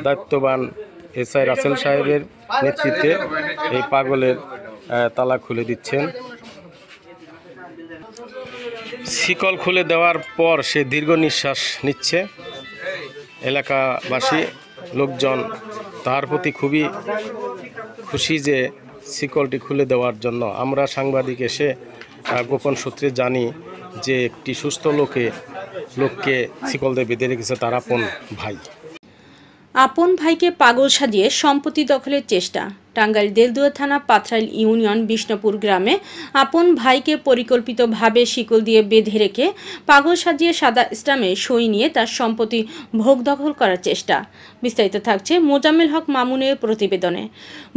দায়িত্ববান এসআই রাসেল সাহেবের নেতৃত্বে এই পাগলের তালা খুলে দিচ্ছেন। শিকল খুলে দেওয়ার পর সে দীর্ঘ নিঃশ্বাস নিচ্ছে। এলাকাবাসী লোকজন তার প্রতি খুবই খুশি যে শিকলটি খুলে দেওয়ার জন্য। আমরা সাংবাদিক এসে গোপন সূত্রে জানি যে একটি সুস্থ লোককে শিকল দিয়ে বেঁধে রেখেছে তার আপন ভাই। আপন ভাইকে পাগল সাজিয়ে সম্পত্তি দখলের চেষ্টা। টাঙ্গাইল দেলদুয়া থানা পাথরাইল ইউনিয়ন বিষ্ণুপুর গ্রামে আপন ভাইকে পরিকল্পিতভাবে শিকল দিয়ে বেঁধে রেখে পাগল সাজিয়ে সাদা স্টামে সই নিয়ে তার সম্পত্তি ভোগ দখল করার চেষ্টা। বিস্তারিত থাকছে মোজাম্মেল হক মামুনের প্রতিবেদনে।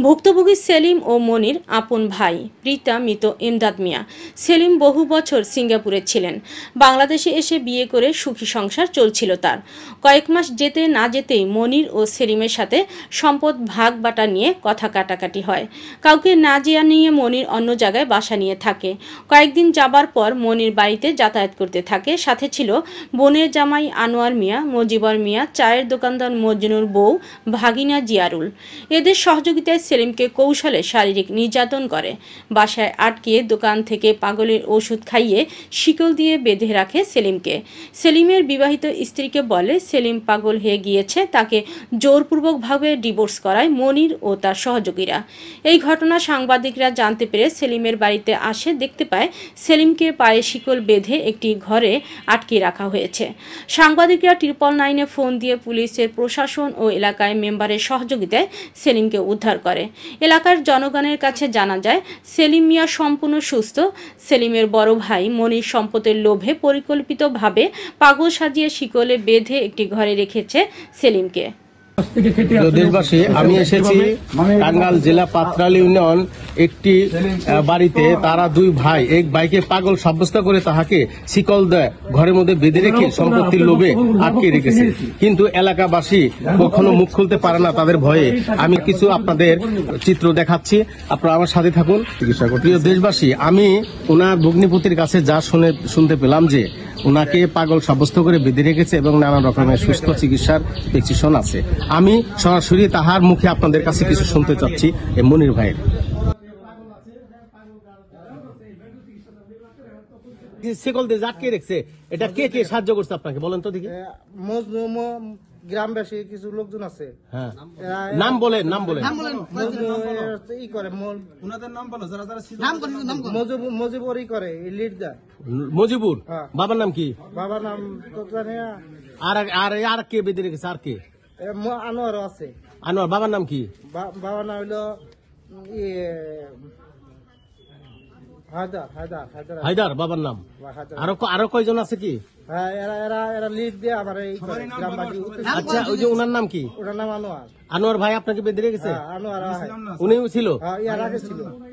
ভুক্তভোগী সেলিম ও মনির আপন ভাই, পিতা মৃত এমদাদ মিয়া। সেলিম বহু বছর সিঙ্গাপুরে ছিলেন। বাংলাদেশে এসে বিয়ে করে সুখী সংসার চলছিল তার। কয়েক মাস যেতে না যেতেই মনির ও সেলিমের সাথে সম্পদ ভাগ বাটা নিয়ে কথা কাটাকাটি হয়। কাউকে না জানিয়ে মনির অন্য জায়গায় বাসা নিয়ে থাকে। কয়েকদিন যাবার পর মনির বাড়িতে যাতায়াত করতে থাকে। সাথে ছিল বোনের জামাই আনোয়ার মিয়া, মজিবর মিয়া, চায়ের দোকানদার মজনুর বউ ভাগিনা জিয়ারুল। এদের সহযোগিতায় সেলিমকে কৌশলে শারীরিক নির্যাতন করে। বাসায় আটকে দোকান থেকে পাগলের ওষুধ খাইয়ে শিকল দিয়ে বেঁধে রাখে সেলিমকে। সেলিমের বিবাহিত স্ত্রীকে বলে সেলিম পাগল হয়ে গিয়েছে, তাকে জোরপূর্বকভাবে ডিভোর্স করায় মনির ও তার সহযোগীরা। এই ঘটনা সাংবাদিকরা জানতে পেরে সেলিমের বাড়িতে আসে। দেখতে পায় সেলিমকে পায়ে শিকল বেঁধে একটি ঘরে আটকে রাখা হয়েছে। সাংবাদিকরা 999-এ ফোন দিয়ে পুলিশের প্রশাসন ও এলাকায় মেম্বারের সহযোগিতায় সেলিমকে উদ্ধার করে। এলাকার জনগণের কাছে জানা যায় সেলিম মিয়া সম্পূর্ণ সুস্থ। সেলিমের বড় ভাই মনির সম্পদের লোভে পরিকল্পিতভাবে পাগল সাজিয়ে শিকলে বেঁধে একটি ঘরে রেখেছে সেলিমকে। দেশবাসী, আমি এসেছি টাঙ্গাইল জেলা পাথরাইল ইউনিয়ন একটি বাড়িতে। তারা দুই ভাই, এক ভাইকে পাগল সাব্যস্ত করে তাহাকে শিকল দেয় ঘরের মধ্যে বেঁধে রেখে সম্পত্তির লোভে আটকে রেখেছে। কিন্তু এলাকাবাসী কখনো মুখ খুলতে পারে না তাদের ভয়ে। আমি কিছু আপনাদের চিত্র দেখাচ্ছি, আপনারা আমার সাথে থাকুন। চিকিৎসা করতে প্রিয় দেশবাসী, আমি ওনার ভগ্নিপতির কাছে যা শুনতে পেলাম যে ওনাকে পাগল সাব্যস্ত করে বেঁধে রেখেছে এবং নানা রকমের সুস্থ চিকিৎসার প্রেসক্রিপশন আছে। আমি সরাসরি তাহার মুখে আপনাদের কাছে কিছু শুনতে চাচ্ছি এই মনির ভাইয়ের। শিকল দিয়ে আটকে রেখেছে, এটা কে কে সাহায্য করছে আপনাকে বলেন তো দেখি। গ্রামবাসী কিছু লোকজন আছে। হ্যাঁ, নাম বলেন। মজিবর করে লিড দা মজিবুর। বাবার নাম কি? বাবার নাম আর কে বেঁধে রেখেছে? আর কে? আনোয়ার আছে। আনোয়ার। বাবার নাম কি? বাবার নাম হইলো হায়দার বাবার নাম। আরো কয়জন আছে কি? এরা লিড দিয়ে আবার এই গ্রামবাসী। আচ্ছা, ওই যে ওনার নাম কি? ওনার নাম আনোয়ার। আনোয়ার ভাই আপনাকে বেঁধে রেখেছে? আনোয়ার উনিও ছিল?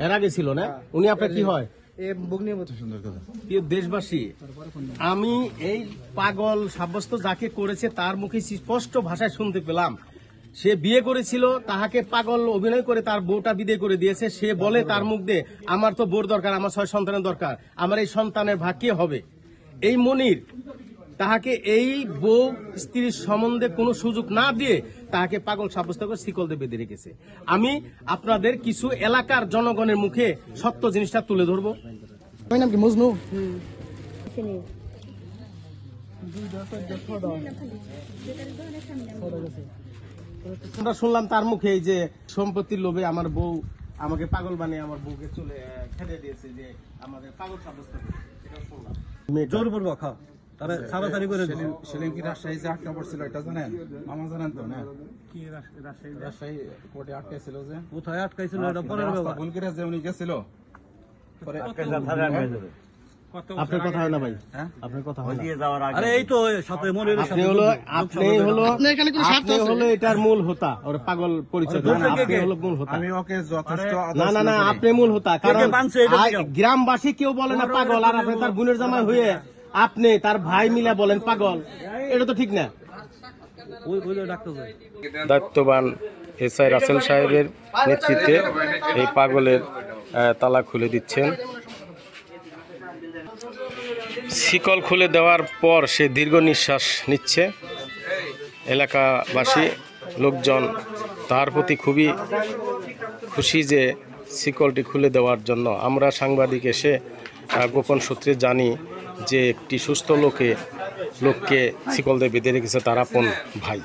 এর আগে ছিল না? উনি আপনার কি হয়? দেশবাসী, আমি এই পাগল সাব্যস্ত যাকে করেছে তার মুখে স্পষ্ট ভাষায় শুনতে পেলাম সে বিয়ে করেছিল, তাহাকে পাগল অভিনয় করে তার বউটা বিদায় করে দিয়েছে। সে বলে তার মুখ দিয়ে, আমার তো বোর দরকার, আমার 6 সন্তানের দরকার, আমার এই সন্তানের ভাগ কে হবে? এই মনির তাহাকে এই বউ স্ত্রীর সম্বন্ধে কোনো সুযোগ না দিয়ে তাহাকে পাগল সাব্যস্ত করে শিকল দিয়ে বেঁধে রেখেছে। আমি আপনাদের কিছু এলাকার জনগণের মুখে সত্য জিনিসটা তুলে ধরবো। নাম কি? মজনু। আমরা শুনলাম তার মুখে যে সম্পত্তির লোভে আমার বউ আমাকে পাগল বানিয়ে আমার বউকে চলে খেতে দিয়েছে, যে আমাদের পাগল সাব্যস্ত করে। সেটা শুনলাম জোরপূর্বক। তারা ছাড়াছাড়ি করে। সেলিম কি রাজশাহীতে আটকা পড়ছিল এটা জানেন? মামা জানেন তো না? কি রাজশাহী কোর্টে আটকাইছিল? যে কোথায় আটকাইছিল এটা পরের ব্যাপার। ভুল করে যে উনি গেছিল পরে আপনার কথা হয় না ভাই? আপনার কথা হয় না? আরে এই তো সাথে মনির আপনি হলো এটার মূল হোতা। ওর পাগল পরিচয় আপনি হলো মূল হোতা। আমি ওকে যথেষ্ট না আপনি মূল হোতা। কারণ গ্রামবাসী কেউ বলে না পাগল, আর আপনি তার বোনের জামাই হয়ে আপনি তার ভাই মিলা বলেন পাগল, এটা তো ঠিক না। দায়িত্ববান এসআই রাসেল সাহেবের নেতৃত্বে এই পাগলের তালা খুলে দিচ্ছেন। শিকল খুলে দেওয়ার পর সে দীর্ঘ নিঃশ্বাস নিচ্ছে। এলাকাবাসী লোকজন তার প্রতি খুবই খুশি যে শিকলটি খুলে দেওয়ার জন্য। আমরা সাংবাদিক এসে গোপন সূত্রে জানি যে একটি সুস্থ লোককে শিকল দিয়ে বেঁধে রেখেছে তার আপন ভাই।